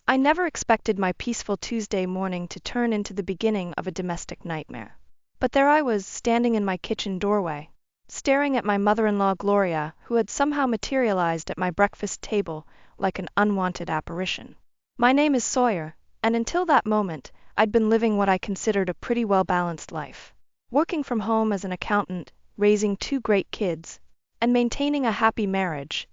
I never expected my peaceful Tuesday morning to turn into the beginning of a domestic nightmare. But there I was, standing in my kitchen doorway, staring at my mother-in-law Gloria, who had somehow materialized at my breakfast table like an unwanted apparition. My name is Sawyer, and until that moment, I'd been living what I considered a pretty well-balanced life. Working from home as an accountant, raising 2 great kids, and maintaining a happy marriage,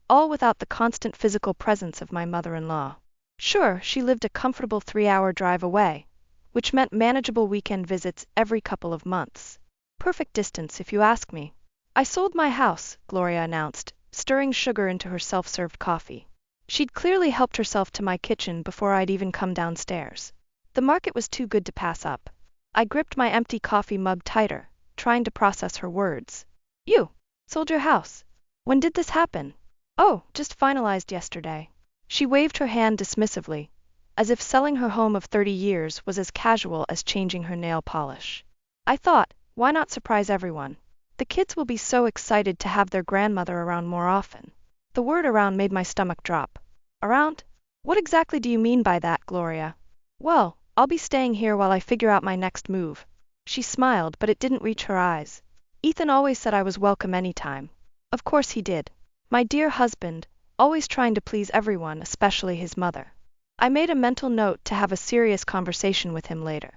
all without the constant physical presence of my mother-in-law. Sure, she lived a comfortable 3-hour drive away, which meant manageable weekend visits every couple of months. Perfect distance, if you ask me. I sold my house, Gloria announced, stirring sugar into her self-served coffee. She'd clearly helped herself to my kitchen before I'd even come downstairs. The market was too good to pass up. I gripped my empty coffee mug tighter, trying to process her words. You sold your house. When did this happen? Oh, just finalized yesterday. She waved her hand dismissively, as if selling her home of 30 years was as casual as changing her nail polish. I thought, why not surprise everyone? The kids will be so excited to have their grandmother around more often. The word around made my stomach drop. Around? What exactly do you mean by that, Gloria? Well, I'll be staying here while I figure out my next move. She smiled, but it didn't reach her eyes. Ethan always said I was welcome anytime. Of course he did. My dear husband, always trying to please everyone, especially his mother. I made a mental note to have a serious conversation with him later.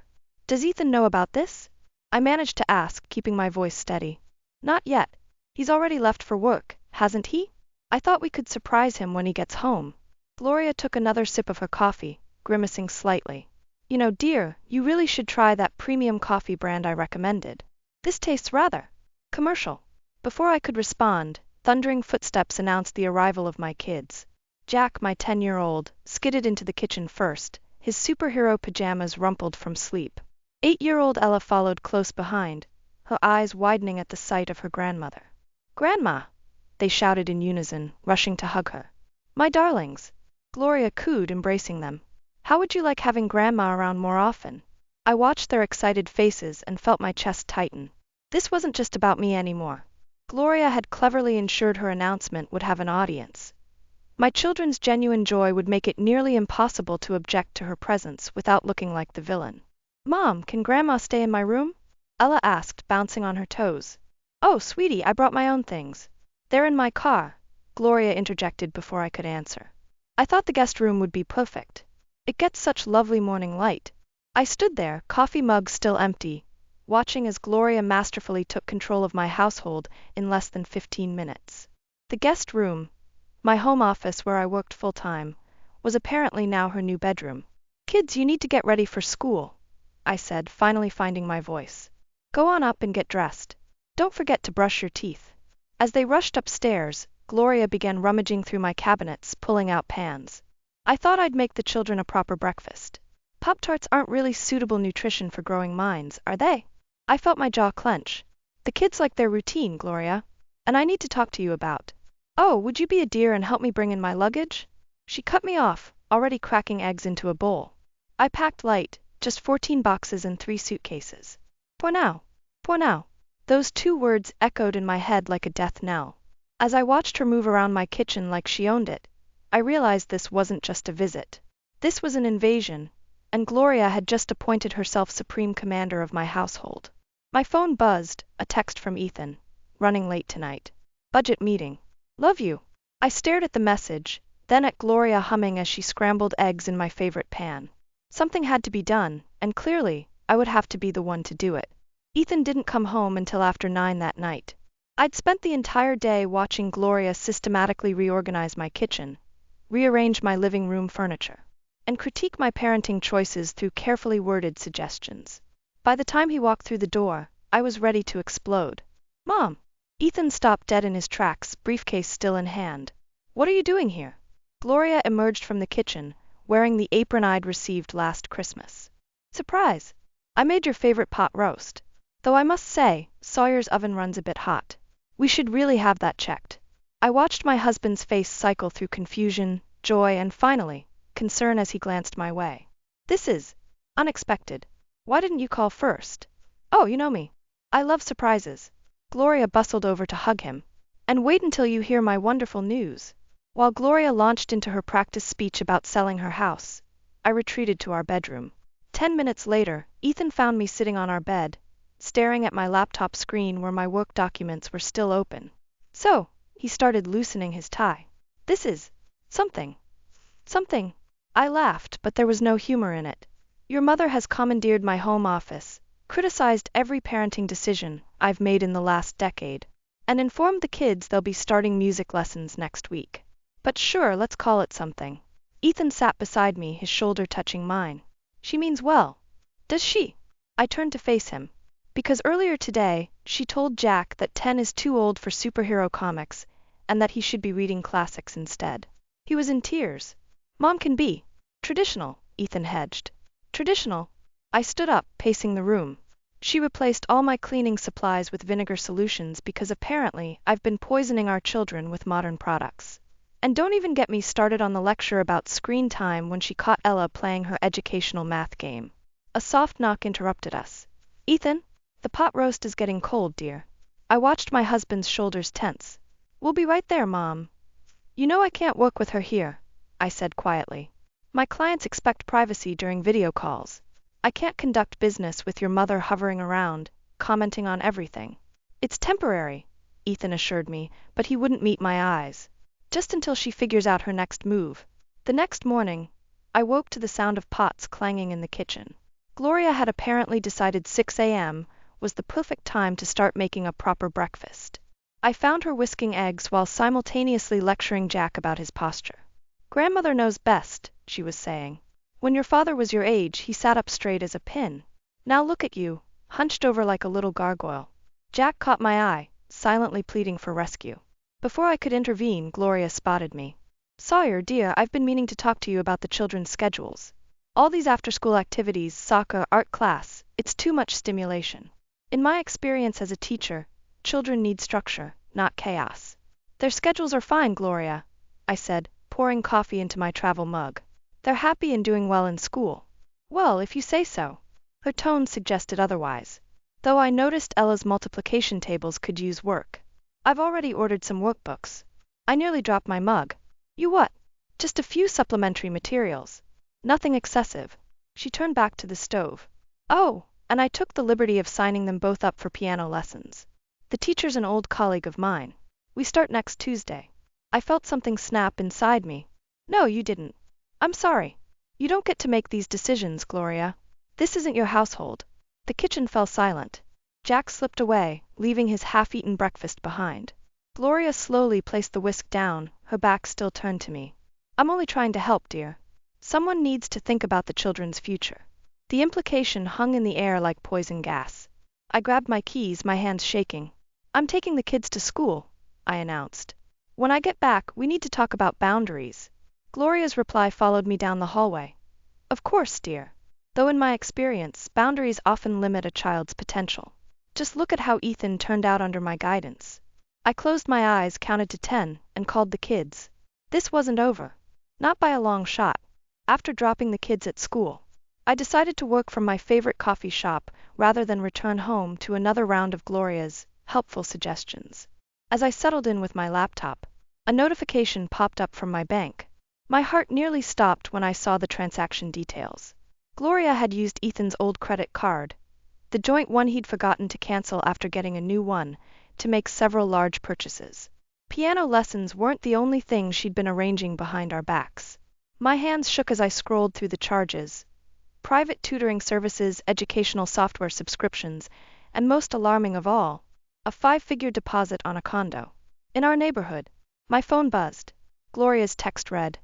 Does Ethan know about this? I managed to ask, keeping my voice steady. Not yet. He's already left for work, hasn't he? I thought we could surprise him when he gets home. Gloria took another sip of her coffee, grimacing slightly. You know, dear, you really should try that premium coffee brand I recommended. This tastes rather commercial. Before I could respond, thundering footsteps announced the arrival of my kids. Jack, my 10-year-old, skidded into the kitchen first, his superhero pajamas rumpled from sleep. 8-year-old Ella followed close behind, her eyes widening at the sight of her grandmother. Grandma! They shouted in unison, rushing to hug her. My darlings! Gloria cooed, embracing them. How would you like having Grandma around more often? I watched their excited faces and felt my chest tighten. This wasn't just about me anymore. Gloria had cleverly ensured her announcement would have an audience. My children's genuine joy would make it nearly impossible to object to her presence without looking like the villain. Mom, can Grandma stay in my room? Ella asked, bouncing on her toes. Oh, sweetie, I brought my own things. They're in my car, Gloria interjected before I could answer. I thought the guest room would be perfect. It gets such lovely morning light. I stood there, coffee mug still empty, watching as Gloria masterfully took control of my household in less than 15 minutes. The guest room, my home office where I worked full-time, was apparently now her new bedroom. Kids, you need to get ready for school, I said, finally finding my voice. Go on up and get dressed. Don't forget to brush your teeth. As they rushed upstairs, Gloria began rummaging through my cabinets, pulling out pans. I thought I'd make the children a proper breakfast. Pop-Tarts aren't really suitable nutrition for growing minds, are they? I felt my jaw clench. The kids like their routine, Gloria. And I need to talk to you about. Oh, would you be a dear and help me bring in my luggage? She cut me off, already cracking eggs into a bowl. I packed light, just 14 boxes and 3 suitcases. For now. For now. Those 2 words echoed in my head like a death knell. As I watched her move around my kitchen like she owned it, I realized this wasn't just a visit. This was an invasion, and Gloria had just appointed herself supreme commander of my household. My phone buzzed, a text from Ethan. Running late tonight. Budget meeting. Love you. I stared at the message, then at Gloria humming as she scrambled eggs in my favorite pan. Something had to be done, and clearly, I would have to be the one to do it. Ethan didn't come home until after 9 that night. I'd spent the entire day watching Gloria systematically reorganize my kitchen, rearrange my living room furniture, and critique my parenting choices through carefully worded suggestions. By the time he walked through the door, I was ready to explode. Mom! Ethan stopped dead in his tracks, briefcase still in hand. What are you doing here? Gloria emerged from the kitchen, wearing the apron I'd received last Christmas. Surprise! I made your favorite pot roast. Though I must say, Sawyer's oven runs a bit hot. We should really have that checked. I watched my husband's face cycle through confusion, joy, and finally, concern as he glanced my way. This is unexpected. Why didn't you call first? Oh, you know me. I love surprises. Gloria bustled over to hug him. And wait until you hear my wonderful news. While Gloria launched into her practice speech about selling her house, I retreated to our bedroom. 10 minutes later, Ethan found me sitting on our bed, staring at my laptop screen where my work documents were still open. So, he started loosening his tie. This is something. Something. I laughed, but there was no humor in it. Your mother has commandeered my home office, criticized every parenting decision I've made in the last decade, and informed the kids they'll be starting music lessons next week. But sure, let's call it something. Ethan sat beside me, his shoulder touching mine. She means well. Does she? I turned to face him. Because earlier today, she told Jack that 10 is too old for superhero comics, and that he should be reading classics instead. He was in tears. Mom can be traditional, Ethan hedged. Traditional? I stood up, pacing the room. She replaced all my cleaning supplies with vinegar solutions because apparently I've been poisoning our children with modern products. And don't even get me started on the lecture about screen time when she caught Ella playing her educational math game. A soft knock interrupted us. Ethan, the pot roast is getting cold, dear. I watched my husband's shoulders tense. We'll be right there, Mom. You know I can't work with her here, I said quietly. My clients expect privacy during video calls. I can't conduct business with your mother hovering around, commenting on everything. It's temporary, Ethan assured me, but he wouldn't meet my eyes. Just until she figures out her next move. The next morning, I woke to the sound of pots clanging in the kitchen. Gloria had apparently decided 6 a.m. was the perfect time to start making a proper breakfast. I found her whisking eggs while simultaneously lecturing Jack about his posture. Grandmother knows best, she was saying. When your father was your age, he sat up straight as a pin. Now look at you, hunched over like a little gargoyle. Jack caught my eye, silently pleading for rescue. Before I could intervene, Gloria spotted me. Sawyer, dear, I've been meaning to talk to you about the children's schedules. All these after-school activities, soccer, art class, it's too much stimulation. In my experience as a teacher, children need structure, not chaos. Their schedules are fine, Gloria, I said, pouring coffee into my travel mug. They're happy and doing well in school. Well, if you say so. Her tone suggested otherwise. Though I noticed Ella's multiplication tables could use work. I've already ordered some workbooks. I nearly dropped my mug. You what? Just a few supplementary materials. Nothing excessive. She turned back to the stove. Oh, and I took the liberty of signing them both up for piano lessons. The teacher's an old colleague of mine. We start next Tuesday. I felt something snap inside me. No, you didn't. I'm sorry. You don't get to make these decisions, Gloria. This isn't your household. The kitchen fell silent. Jack slipped away, leaving his half-eaten breakfast behind. Gloria slowly placed the whisk down, her back still turned to me. I'm only trying to help, dear. Someone needs to think about the children's future. The implication hung in the air like poison gas. I grabbed my keys, my hands shaking. I'm taking the kids to school, I announced. When I get back, we need to talk about boundaries. Gloria's reply followed me down the hallway. Of course, dear. Though in my experience, boundaries often limit a child's potential. Just look at how Ethan turned out under my guidance. I closed my eyes, counted to 10, and called the kids. This wasn't over. Not by a long shot. After dropping the kids at school, I decided to work from my favorite coffee shop rather than return home to another round of Gloria's helpful suggestions. As I settled in with my laptop, a notification popped up from my bank. My heart nearly stopped when I saw the transaction details. Gloria had used Ethan's old credit card, the joint one he'd forgotten to cancel after getting a new one, to make several large purchases. Piano lessons weren't the only thing she'd been arranging behind our backs. My hands shook as I scrolled through the charges. Private tutoring services, educational software subscriptions, and most alarming of all, a 5-figure deposit on a condo. In our neighborhood. My phone buzzed. Gloria's text read,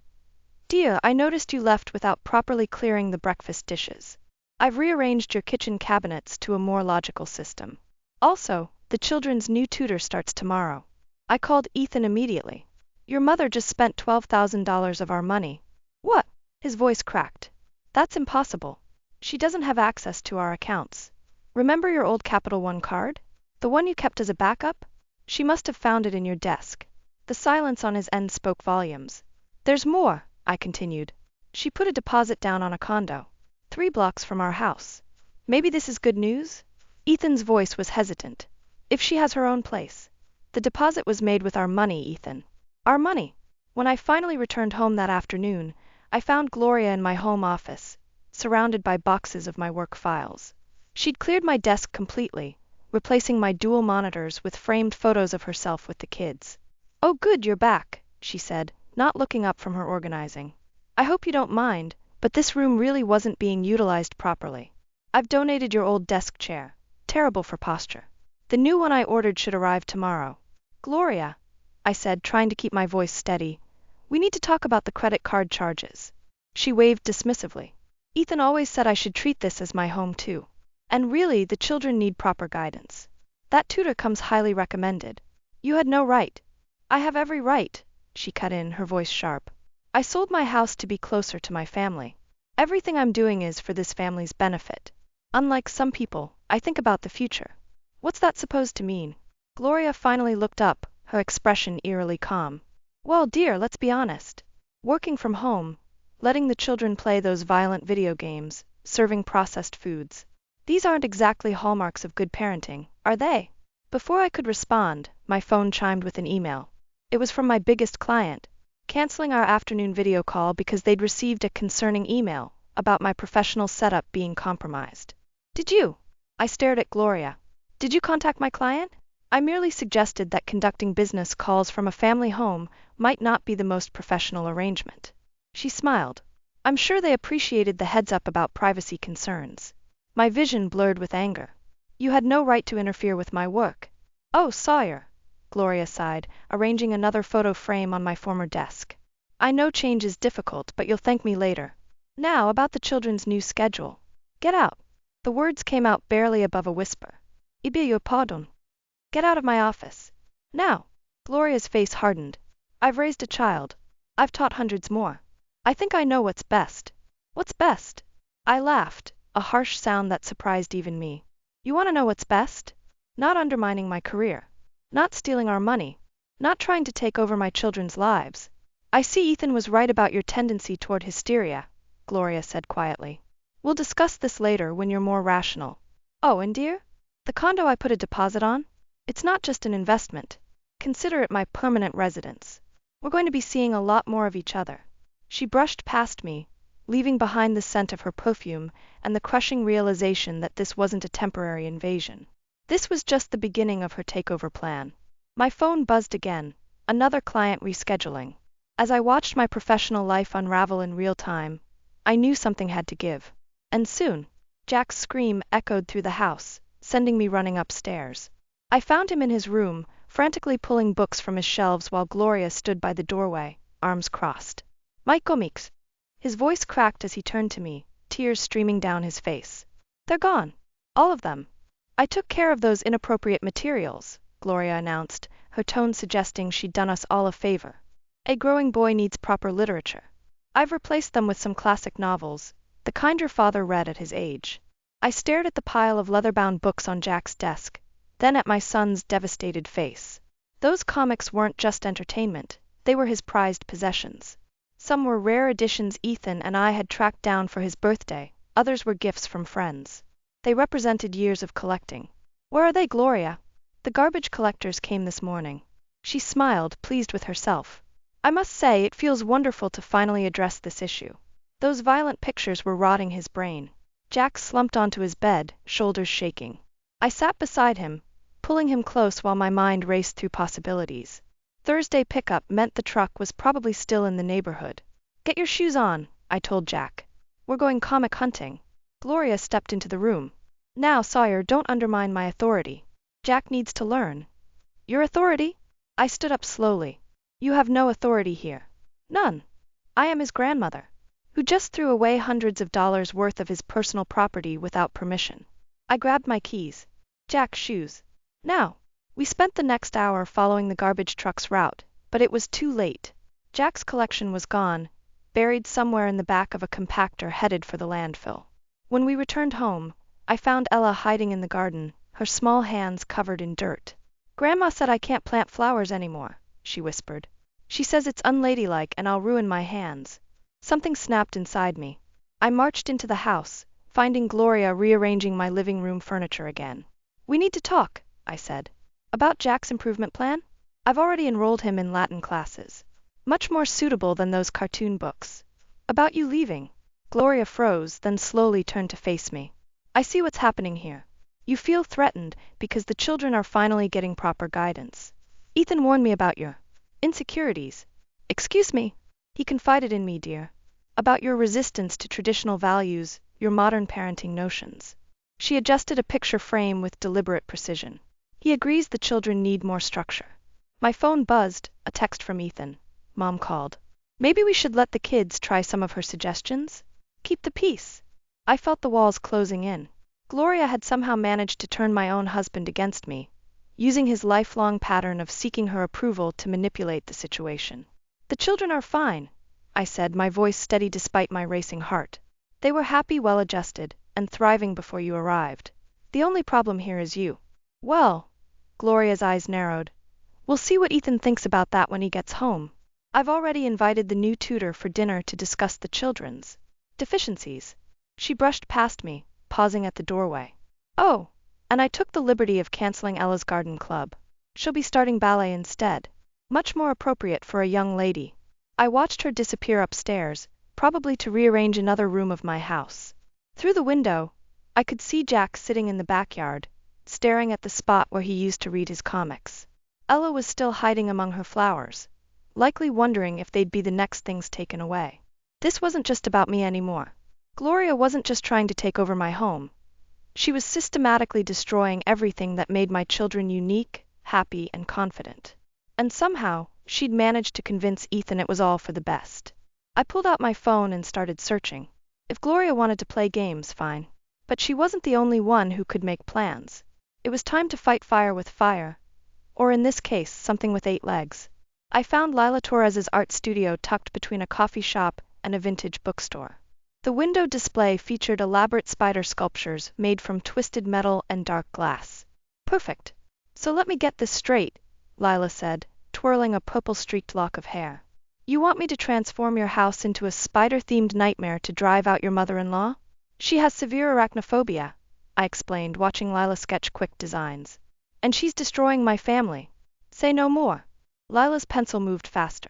Dear, I noticed you left without properly clearing the breakfast dishes. I've rearranged your kitchen cabinets to a more logical system. Also, the children's new tutor starts tomorrow. I called Ethan immediately. Your mother just spent $12,000 of our money. What? His voice cracked. That's impossible. She doesn't have access to our accounts. Remember your old Capital One card? The one you kept as a backup? She must have found it in your desk. The silence on his end spoke volumes. There's more, I continued. She put a deposit down on a condo, 3 blocks from our house. Maybe this is good news? Ethan's voice was hesitant. If she has her own place. The deposit was made with our money, Ethan. Our money. When I finally returned home that afternoon, I found Gloria in my home office, surrounded by boxes of my work files. She'd cleared my desk completely, replacing my dual monitors with framed photos of herself with the kids. "Oh, good, you're back," she said, not looking up from her organizing. "I hope you don't mind, but this room really wasn't being utilized properly. I've donated your old desk chair. Terrible for posture. The new one I ordered should arrive tomorrow." "Gloria," I said, trying to keep my voice steady, "we need to talk about the credit card charges." She waved dismissively. "Ethan always said I should treat this as my home too. And really, the children need proper guidance. That tutor comes highly recommended. You had no right." "I have every right," she cut in, her voice sharp. "I sold my house to be closer to my family. Everything I'm doing is for this family's benefit. Unlike some people, I think about the future." "What's that supposed to mean?" Gloria finally looked up, her expression eerily calm. "Well, dear, let's be honest. Working from home, letting the children play those violent video games, serving processed foods. These aren't exactly hallmarks of good parenting, are they?" Before I could respond, my phone chimed with an email. It was from my biggest client, canceling our afternoon video call because they'd received a concerning email about my professional setup being compromised. "Did you?" I stared at Gloria. "Did you contact my client?" I merely suggested that conducting business calls from a family home might not be the most professional arrangement. She smiled. "I'm sure they appreciated the heads up about privacy concerns." My vision blurred with anger. "You had no right to interfere with my work." "Oh, Sawyer," Gloria sighed, arranging another photo frame on my former desk. "I know change is difficult, but you'll thank me later. Now, about the children's new schedule. Get out." The words came out barely above a whisper. "Ibig your pardon." "Get out of my office. Now." Gloria's face hardened. "I've raised a child. I've taught hundreds more. I think I know what's best." "What's best?" I laughed, a harsh sound that surprised even me. "You want to know what's best? Not undermining my career. Not stealing our money. Not trying to take over my children's lives." "I see Ethan was right about your tendency toward hysteria," Gloria said quietly. "We'll discuss this later when you're more rational. Oh, and dear? The condo I put a deposit on? It's not just an investment. Consider it my permanent residence. We're going to be seeing a lot more of each other." She brushed past me, leaving behind the scent of her perfume and the crushing realization that this wasn't a temporary invasion. This was just the beginning of her takeover plan. My phone buzzed again, another client rescheduling. As I watched my professional life unravel in real time, I knew something had to give. And soon. Jack's scream echoed through the house, sending me running upstairs. I found him in his room, frantically pulling books from his shelves while Gloria stood by the doorway, arms crossed. "My comics." His voice cracked as he turned to me, tears streaming down his face. "They're gone. All of them. I took care of those inappropriate materials," Gloria announced, her tone suggesting she'd done us all a favor. "A growing boy needs proper literature. I've replaced them with some classic novels, the kind your father read at his age." I stared at the pile of leather-bound books on Jack's desk, then at my son's devastated face. Those comics weren't just entertainment, they were his prized possessions. Some were rare editions Ethan and I had tracked down for his birthday, others were gifts from friends. They represented years of collecting. "Where are they, Gloria?" "The garbage collectors came this morning." She smiled, pleased with herself. "I must say, it feels wonderful to finally address this issue. Those violent pictures were rotting his brain." Jack slumped onto his bed, shoulders shaking. I sat beside him, pulling him close while my mind raced through possibilities. Thursday pickup meant the truck was probably still in the neighborhood. "Get your shoes on," I told Jack. "We're going comic hunting." Gloria stepped into the room. "Now, Sawyer, don't undermine my authority. Jack needs to learn." "Your authority?" I stood up slowly. "You have no authority here. None. I am his grandmother, who just threw away hundreds of dollars worth of his personal property without permission." I grabbed my keys. "Jack's shoes. Now." We spent the next hour following the garbage truck's route, but it was too late. Jack's collection was gone, buried somewhere in the back of a compactor headed for the landfill. When we returned home, I found Ella hiding in the garden, her small hands covered in dirt. "Grandma said I can't plant flowers anymore," she whispered. "She says it's unladylike and I'll ruin my hands." Something snapped inside me. I marched into the house, finding Gloria rearranging my living room furniture again. "We need to talk," I said. "About Jack's improvement plan? I've already enrolled him in Latin classes." Much more suitable than those cartoon books. About you leaving. Gloria froze, then slowly turned to face me. I see what's happening here. You feel threatened because the children are finally getting proper guidance. Ethan warned me about your insecurities. Excuse me? He confided in me, dear. About your resistance to traditional values, your modern parenting notions. She adjusted a picture frame with deliberate precision. He agrees the children need more structure. My phone buzzed, a text from Ethan. Mom called. Maybe we should let the kids try some of her suggestions? Keep the peace. I felt the walls closing in. Gloria had somehow managed to turn my own husband against me, using his lifelong pattern of seeking her approval to manipulate the situation. The children are fine, I said, my voice steady despite my racing heart. They were happy, well-adjusted, and thriving before you arrived. The only problem here is you. Well, Gloria's eyes narrowed. We'll see what Ethan thinks about that when he gets home. I've already invited the new tutor for dinner to discuss the children's deficiencies. She brushed past me, pausing at the doorway. Oh, and I took the liberty of canceling Ella's garden club. She'll be starting ballet instead. Much more appropriate for a young lady. I watched her disappear upstairs, probably to rearrange another room of my house. Through the window, I could see Jack sitting in the backyard, staring at the spot where he used to read his comics. Ella was still hiding among her flowers, likely wondering if they'd be the next things taken away. This wasn't just about me anymore. Gloria wasn't just trying to take over my home. She was systematically destroying everything that made my children unique, happy, and confident. And somehow, she'd managed to convince Ethan it was all for the best. I pulled out my phone and started searching. If Gloria wanted to play games, fine. But she wasn't the only one who could make plans. It was time to fight fire with fire. Or in this case, something with 8 legs. I found Lila Torres's art studio tucked between a coffee shop and a vintage bookstore. The window display featured elaborate spider sculptures made from twisted metal and dark glass. Perfect. So let me get this straight, Lila said, twirling a purple-streaked lock of hair. You want me to transform your house into a spider-themed nightmare to drive out your mother-in-law? She has severe arachnophobia, I explained, watching Lila sketch quick designs. And she's destroying my family. Say no more. Lila's pencil moved faster.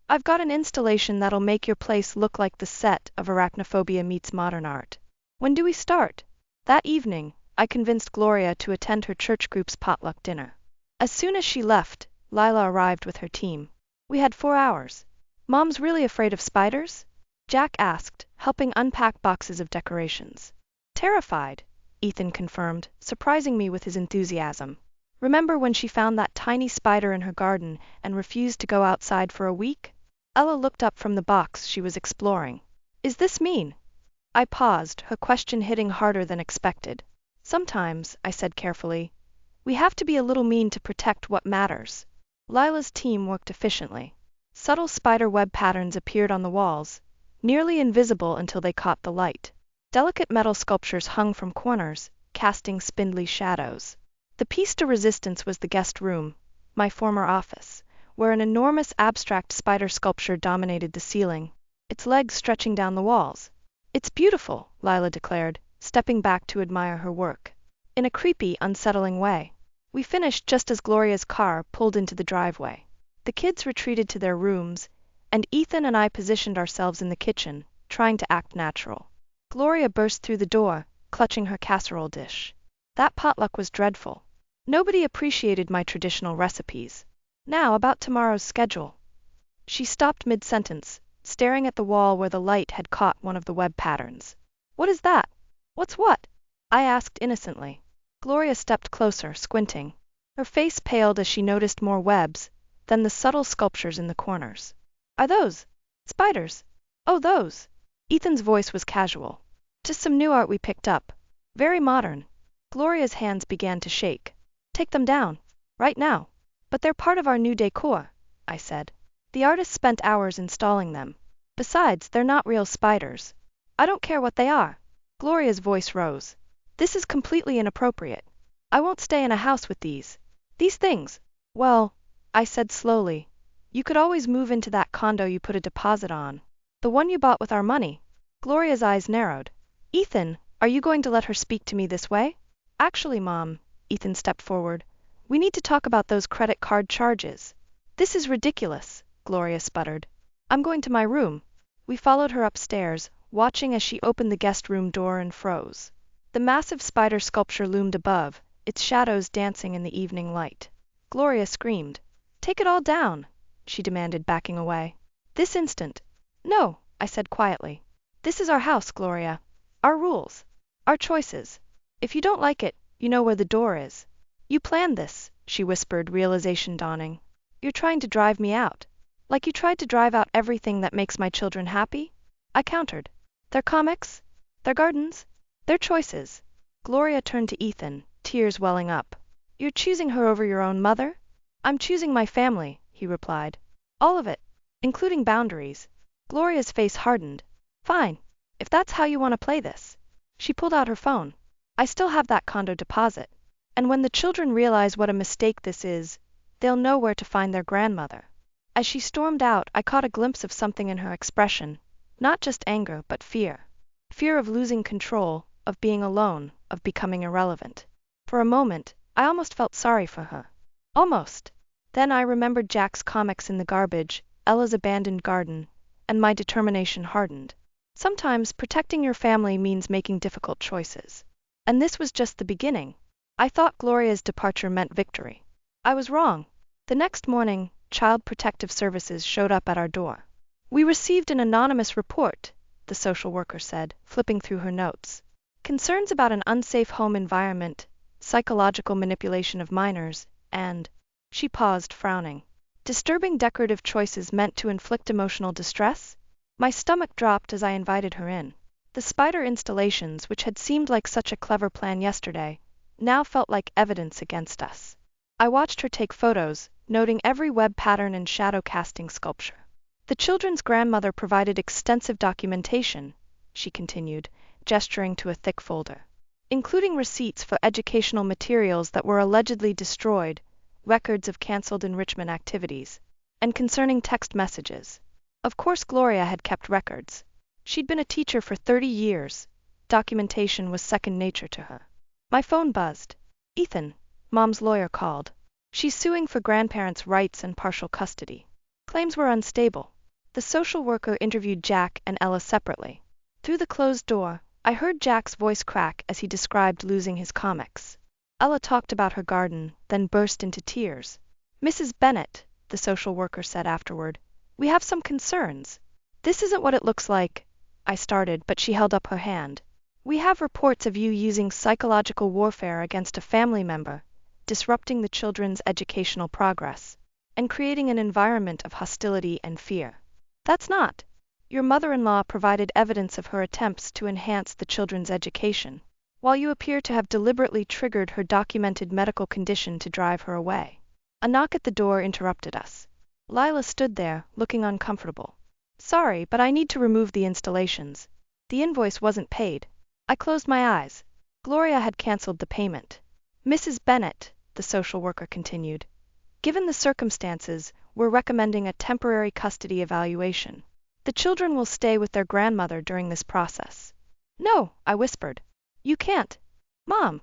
I've got an installation that'll make your place look like the set of Arachnophobia Meets Modern Art. When do we start? That evening, I convinced Gloria to attend her church group's potluck dinner. As soon as she left, Lila arrived with her team. We had 4 hours. Mom's really afraid of spiders? Jack asked, helping unpack boxes of decorations. Terrified, Ethan confirmed, surprising me with his enthusiasm. Remember when she found that tiny spider in her garden and refused to go outside for a week? Ella looked up from the box she was exploring. Is this mean? I paused, her question hitting harder than expected. Sometimes, I said carefully, we have to be a little mean to protect what matters. Lila's team worked efficiently. Subtle spider web patterns appeared on the walls, nearly invisible until they caught the light. Delicate metal sculptures hung from corners, casting spindly shadows. The piece de resistance was the guest room, my former office, where an enormous abstract spider sculpture dominated the ceiling, its legs stretching down the walls. It's beautiful, Lila declared, stepping back to admire her work. In a creepy, unsettling way. We finished just as Gloria's car pulled into the driveway. The kids retreated to their rooms, and Ethan and I positioned ourselves in the kitchen, trying to act natural. Gloria burst through the door, clutching her casserole dish. That potluck was dreadful. Nobody appreciated my traditional recipes. Now about tomorrow's schedule. She stopped mid-sentence, staring at the wall where the light had caught one of the web patterns. What is that? What's what? I asked innocently. Gloria stepped closer, squinting. Her face paled as she noticed more webs, then the subtle sculptures in the corners. Are those spiders? Oh, those. Ethan's voice was casual. Just some new art we picked up. Very modern. Gloria's hands began to shake. Take them down. Right now. But they're part of our new decor, I said. The artist spent hours installing them. Besides, they're not real spiders. I don't care what they are. Gloria's voice rose. This is completely inappropriate. I won't stay in a house with these things. Well, I said slowly, you could always move into that condo you put a deposit on. The one you bought with our money. Gloria's eyes narrowed. Ethan, are you going to let her speak to me this way? Actually, Mom, Ethan stepped forward. We need to talk about those credit card charges. This is ridiculous. Gloria sputtered. I'm going to my room. We followed her upstairs, watching as she opened the guest room door and froze. The massive spider sculpture loomed above, its shadows dancing in the evening light. Gloria screamed. Take it all down, she demanded, backing away. This instant. No, I said quietly. This is our house, Gloria. Our rules. Our choices. If you don't like it, you know where the door is. You planned this, she whispered, realization dawning. You're trying to drive me out. Like you tried to drive out everything that makes my children happy? I countered. Their comics? Their gardens? Their choices. Gloria turned to Ethan, tears welling up. You're choosing her over your own mother? I'm choosing my family, he replied. All of it, including boundaries. Gloria's face hardened. Fine, if that's how you want to play this. She pulled out her phone. I still have that condo deposit. And when the children realize what a mistake this is, they'll know where to find their grandmother. As she stormed out, I caught a glimpse of something in her expression. Not just anger, but fear. Fear of losing control, of being alone, of becoming irrelevant. For a moment, I almost felt sorry for her. Almost. Then I remembered Jack's comics in the garbage, Ella's abandoned garden, and my determination hardened. Sometimes protecting your family means making difficult choices. And this was just the beginning. I thought Gloria's departure meant victory. I was wrong. The next morning, Child Protective Services showed up at our door. We received an anonymous report, the social worker said, flipping through her notes. Concerns about an unsafe home environment, psychological manipulation of minors, and, she paused, frowning, disturbing decorative choices meant to inflict emotional distress? My stomach dropped as I invited her in. The spider installations, which had seemed like such a clever plan yesterday, now felt like evidence against us. I watched her take photos, noting every web pattern and shadow casting sculpture. The children's grandmother provided extensive documentation, she continued, gesturing to a thick folder, including receipts for educational materials that were allegedly destroyed, records of canceled enrichment activities, and concerning text messages. Of course, Gloria had kept records. She'd been a teacher for 30 years. Documentation was second nature to her. My phone buzzed. Ethan, Mom's lawyer called. She's suing for grandparents' rights and partial custody. Claims were unstable. The social worker interviewed Jack and Ella separately. Through the closed door, I heard Jack's voice crack as he described losing his comics. Ella talked about her garden, then burst into tears. Mrs. Bennett, the social worker said afterward, we have some concerns. This isn't what it looks like, I started, but she held up her hand. We have reports of you using psychological warfare against a family member, disrupting the children's educational progress, and creating an environment of hostility and fear. That's not. Your mother-in-law provided evidence of her attempts to enhance the children's education, while you appear to have deliberately triggered her documented medical condition to drive her away. A knock at the door interrupted us. Lila stood there, looking uncomfortable. Sorry, but I need to remove the installations. The invoice wasn't paid. I closed my eyes. Gloria had canceled the payment. Mrs. Bennett, the social worker continued, given the circumstances, we're recommending a temporary custody evaluation. The children will stay with their grandmother during this process. No, I whispered. You can't. Mom.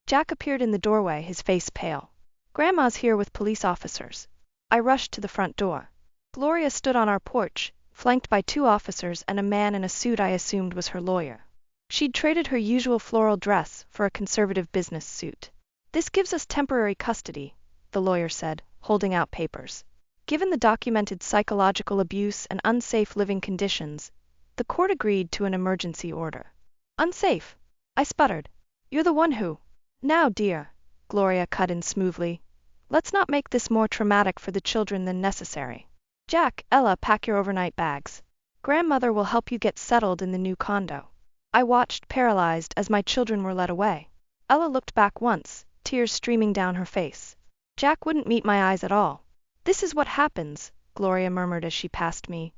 Jack appeared in the doorway, his face pale. Grandma's here with police officers. I rushed to the front door. Gloria stood on our porch, flanked by 2 officers and a man in a suit I assumed was her lawyer. She'd traded her usual floral dress for a conservative business suit. This gives us temporary custody, the lawyer said, holding out papers. Given the documented psychological abuse and unsafe living conditions, the court agreed to an emergency order. Unsafe? I sputtered. You're the one who. Now, dear, Gloria cut in smoothly. Let's not make this more traumatic for the children than necessary. Jack, Ella, pack your overnight bags. Grandmother will help you get settled in the new condo. I watched, paralyzed, as my children were led away. Ella looked back once, tears streaming down her face. Jack wouldn't meet my eyes at all. This is what happens, Gloria murmured as she passed me,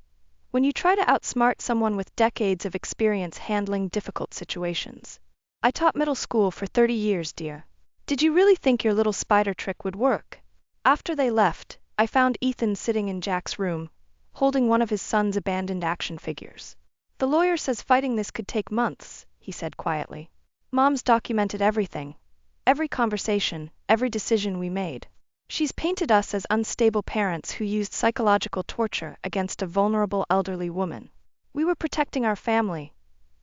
when you try to outsmart someone with decades of experience handling difficult situations. I taught middle school for 30 years, dear. Did you really think your little spider trick would work? After they left, I found Ethan sitting in Jack's room, holding one of his son's abandoned action figures. The lawyer says fighting this could take months, he said quietly. Mom's documented everything. Every conversation, every decision we made. She's painted us as unstable parents who used psychological torture against a vulnerable elderly woman. We were protecting our family,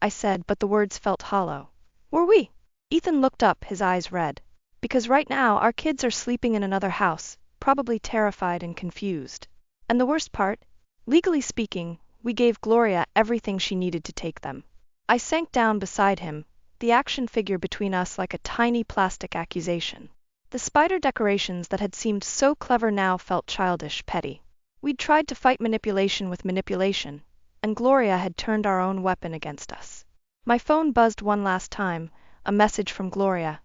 I said, but the words felt hollow. Were we? Ethan looked up, his eyes red. Because right now our kids are sleeping in another house, probably terrified and confused. And the worst part? Legally speaking, we gave Gloria everything she needed to take them. I sank down beside him, the action figure between us like a tiny plastic accusation. The spider decorations that had seemed so clever now felt childish, petty. We'd tried to fight manipulation with manipulation, and Gloria had turned our own weapon against us. My phone buzzed one last time, a message from Gloria.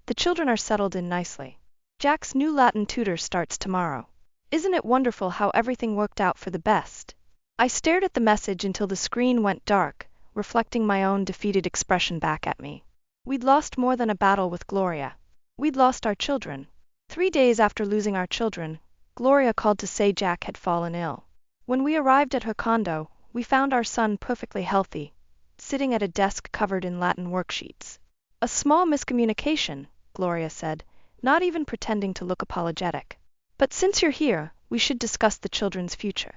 The children are settled in nicely. Jack's new Latin tutor starts tomorrow. Isn't it wonderful how everything worked out for the best? I stared at the message until the screen went dark, reflecting my own defeated expression back at me. We'd lost more than a battle with Gloria. We'd lost our children. 3 days after losing our children, Gloria called to say Jack had fallen ill. When we arrived at her condo, we found our son perfectly healthy, sitting at a desk covered in Latin worksheets. A small miscommunication, Gloria said, not even pretending to look apologetic. But since you're here, we should discuss the children's future.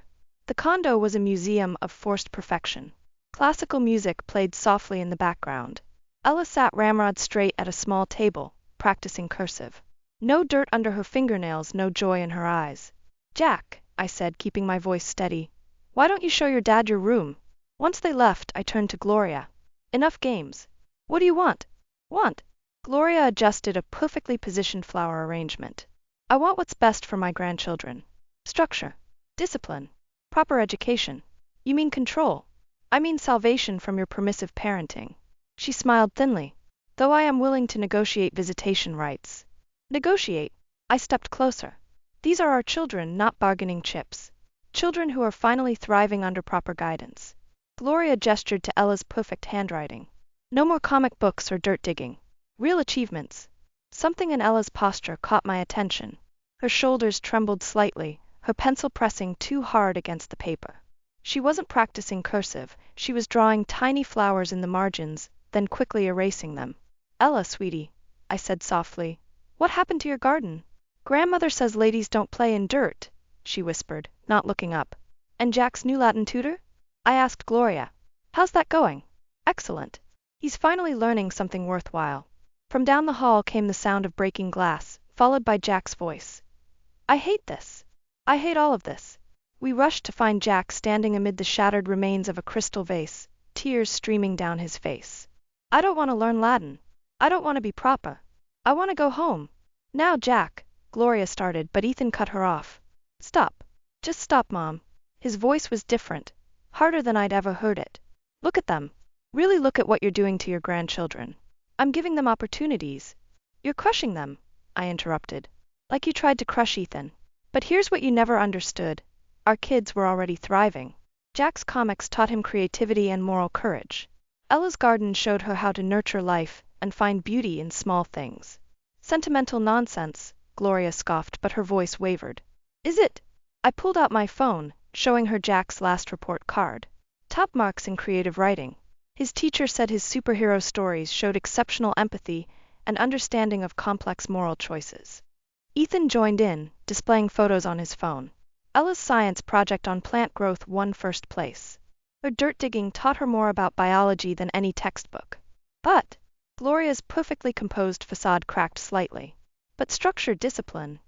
The condo was a museum of forced perfection. Classical music played softly in the background. Ella sat ramrod straight at a small table, practicing cursive. No dirt under her fingernails, no joy in her eyes. Jack, I said, keeping my voice steady, why don't you show your dad your room? Once they left, I turned to Gloria. Enough games. What do you want? Want? Gloria adjusted a perfectly positioned flower arrangement. I want what's best for my grandchildren. Structure. Discipline. Proper education. You mean control? I mean salvation from your permissive parenting. She smiled thinly. Though I am willing to negotiate visitation rights. Negotiate? I stepped closer. These are our children, not bargaining chips. Children who are finally thriving under proper guidance. Gloria gestured to Ella's perfect handwriting. No more comic books or dirt digging. Real achievements. Something in Ella's posture caught my attention. Her shoulders trembled slightly, her pencil pressing too hard against the paper. She wasn't practicing cursive, she was drawing tiny flowers in the margins, then quickly erasing them. Ella, sweetie, I said softly, what happened to your garden? Grandmother says ladies don't play in dirt, she whispered, not looking up. And Jack's new Latin tutor? I asked Gloria. How's that going? Excellent. He's finally learning something worthwhile. From down the hall came the sound of breaking glass, followed by Jack's voice. I hate this. I hate all of this. We rushed to find Jack standing amid the shattered remains of a crystal vase, tears streaming down his face. I don't want to learn Latin. I don't want to be proper. I want to go home. Now, Jack, Gloria started, but Ethan cut her off. Stop. Just stop, Mom. His voice was different, harder than I'd ever heard it. Look at them. Really look at what you're doing to your grandchildren. I'm giving them opportunities. You're crushing them, I interrupted. Like you tried to crush Ethan. But here's what you never understood. Our kids were already thriving. Jack's comics taught him creativity and moral courage. Ella's garden showed her how to nurture life and find beauty in small things. Sentimental nonsense, Gloria scoffed, but her voice wavered. Is it? I pulled out my phone, showing her Jack's last report card. Top marks in creative writing. His teacher said his superhero stories showed exceptional empathy and understanding of complex moral choices. Ethan joined in, displaying photos on his phone. Ella's science project on plant growth won first place. Her dirt digging taught her more about biology than any textbook. But Gloria's perfectly composed facade cracked slightly. But structured discipline.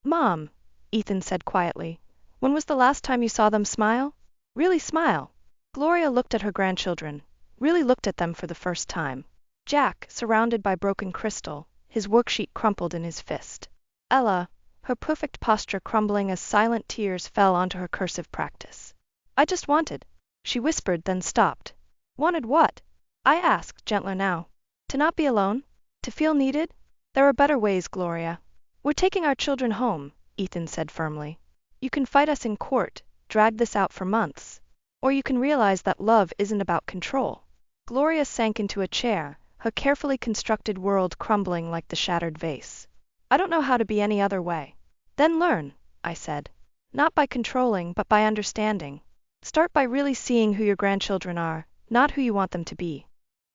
Mom, Ethan said quietly, when was the last time you saw them smile? Really smile. Gloria looked at her grandchildren, really looked at them for the first time. Jack, surrounded by broken crystal, his worksheet crumpled in his fist. Ella, her perfect posture crumbling as silent tears fell onto her cursive practice. I just wanted, she whispered, then stopped. Wanted what? I asked, gentler now. To not be alone? To feel needed? There are better ways, Gloria. We're taking our children home, Ethan said firmly. You can fight us in court, drag this out for months. Or you can realize that love isn't about control. Gloria sank into a chair, her carefully constructed world crumbling like the shattered vase. I don't know how to be any other way. Then learn, I said. Not by controlling, but by understanding. Start by really seeing who your grandchildren are, not who you want them to be.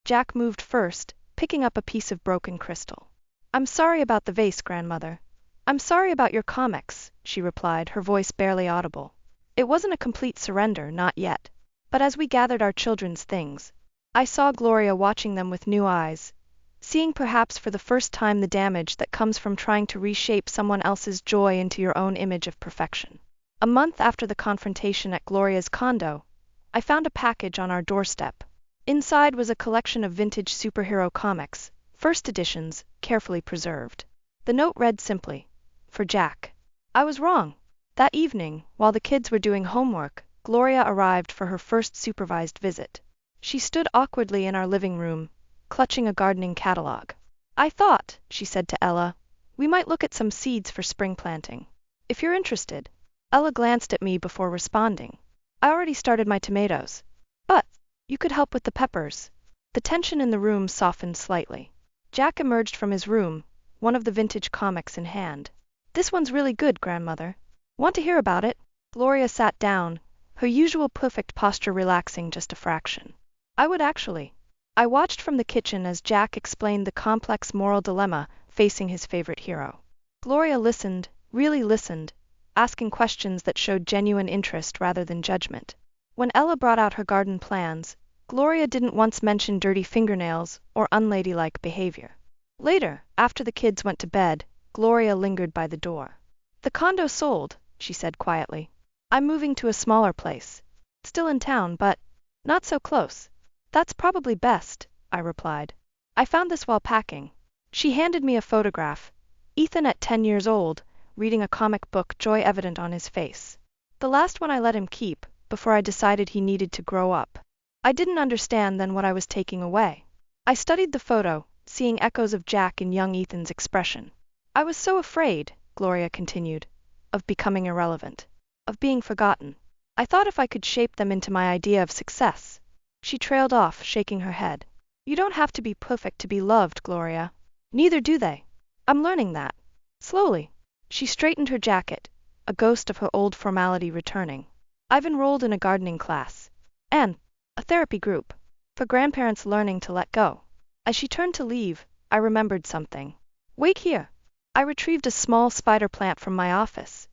Jack moved first, picking up a piece of broken crystal. I'm sorry about the vase, grandmother. I'm sorry about your comics, she replied, her voice barely audible. It wasn't a complete surrender, not yet. But as we gathered our children's things, I saw Gloria watching them with new eyes, seeing perhaps for the first time the damage that comes from trying to reshape someone else's joy into your own image of perfection. A month after the confrontation at Gloria's condo, I found a package on our doorstep. Inside was a collection of vintage superhero comics, first editions, carefully preserved. The note read simply, "For Jack." I was wrong. That evening, while the kids were doing homework, Gloria arrived for her first supervised visit. She stood awkwardly in our living room, clutching a gardening catalog. "I thought," she said to Ella, "we might look at some seeds for spring planting. If you're interested." Ella glanced at me before responding. "I already started my tomatoes. But you could help with the peppers." The tension in the room softened slightly. Jack emerged from his room, one of the vintage comics in hand. "This one's really good, grandmother. Want to hear about it?" Gloria sat down, her usual perfect posture relaxing just a fraction. "I would actually." I watched from the kitchen as Jack explained the complex moral dilemma facing his favorite hero. Gloria listened, really listened, asking questions that showed genuine interest rather than judgment. When Ella brought out her garden plans, Gloria didn't once mention dirty fingernails or unladylike behavior. Later, after the kids went to bed, Gloria lingered by the door. "The condo sold," she said quietly. "I'm moving to a smaller place. Still in town, but not so close." "That's probably best," I replied. "I found this while packing." She handed me a photograph. Ethan at 10 years old, reading a comic book, joy evident on his face. The last one I let him keep, before I decided he needed to grow up. I didn't understand then what I was taking away. I studied the photo, seeing echoes of Jack in young Ethan's expression. "I was so afraid," Gloria continued, "of becoming irrelevant, of being forgotten. I thought if I could shape them into my idea of success." She trailed off, shaking her head. "You don't have to be perfect to be loved, Gloria. Neither do they. I'm learning that. Slowly." She straightened her jacket, a ghost of her old formality returning. "I've enrolled in a gardening class. And a therapy group. For grandparents learning to let go." As she turned to leave, I remembered something. "Wait here." I retrieved a small spider plant from my office,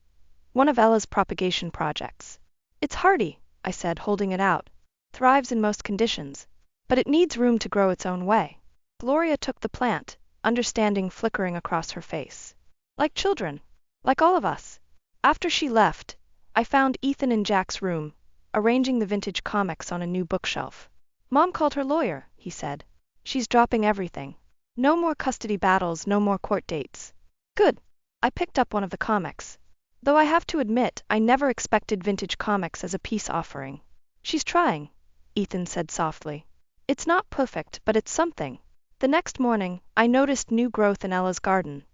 one of Ella's propagation projects. "It's hardy," I said, holding it out. "Thrives in most conditions. But it needs room to grow its own way." Gloria took the plant, understanding flickering across her face. "Like children. Like all of us." After she left, I found Ethan in Jack's room, arranging the vintage comics on a new bookshelf. "Mom called her lawyer," he said. "She's dropping everything. No more custody battles, no more court dates." "Good." I picked up one of the comics. Though I have to admit, I never expected vintage comics as a peace offering. "She's trying," Ethan said softly. "It's not perfect, but it's something." The next morning, I noticed new growth in Ella's garden.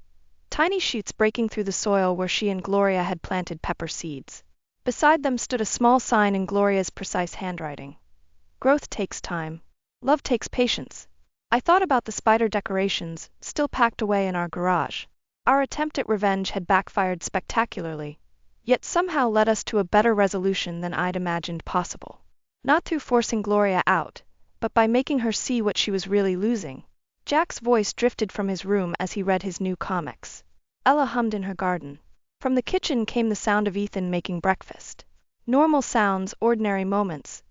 Tiny shoots breaking through the soil where she and Gloria had planted pepper seeds. Beside them stood a small sign in Gloria's precise handwriting. "Growth takes time. Love takes patience." I thought about the spider decorations, still packed away in our garage. Our attempt at revenge had backfired spectacularly, yet somehow led us to a better resolution than I'd imagined possible. Not through forcing Gloria out, but by making her see what she was really losing. Jack's voice drifted from his room as he read his new comics. Ella hummed in her garden. From the kitchen came the sound of Ethan making breakfast. Normal sounds, ordinary moments.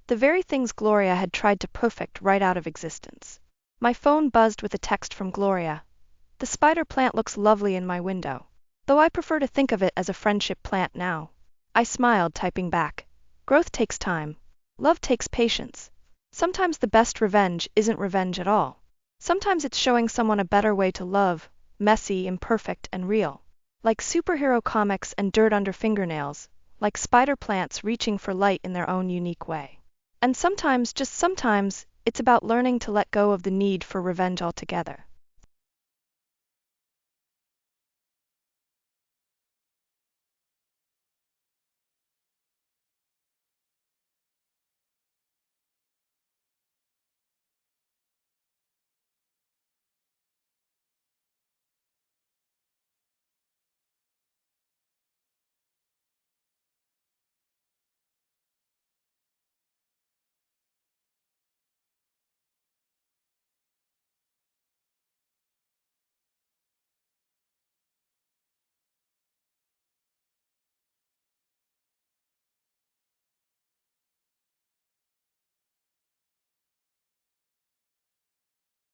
The very things Gloria had tried to perfect right out of existence. My phone buzzed with a text from Gloria. "The spider plant looks lovely in my window. Though I prefer to think of it as a friendship plant now." I smiled, typing back. "Growth takes time. Love takes patience. Sometimes the best revenge isn't revenge at all. Sometimes it's showing someone a better way to love, messy, imperfect, and real. Like superhero comics and dirt under fingernails, like spider plants reaching for light in their own unique way. And sometimes, just sometimes, it's about learning to let go of the need for revenge altogether."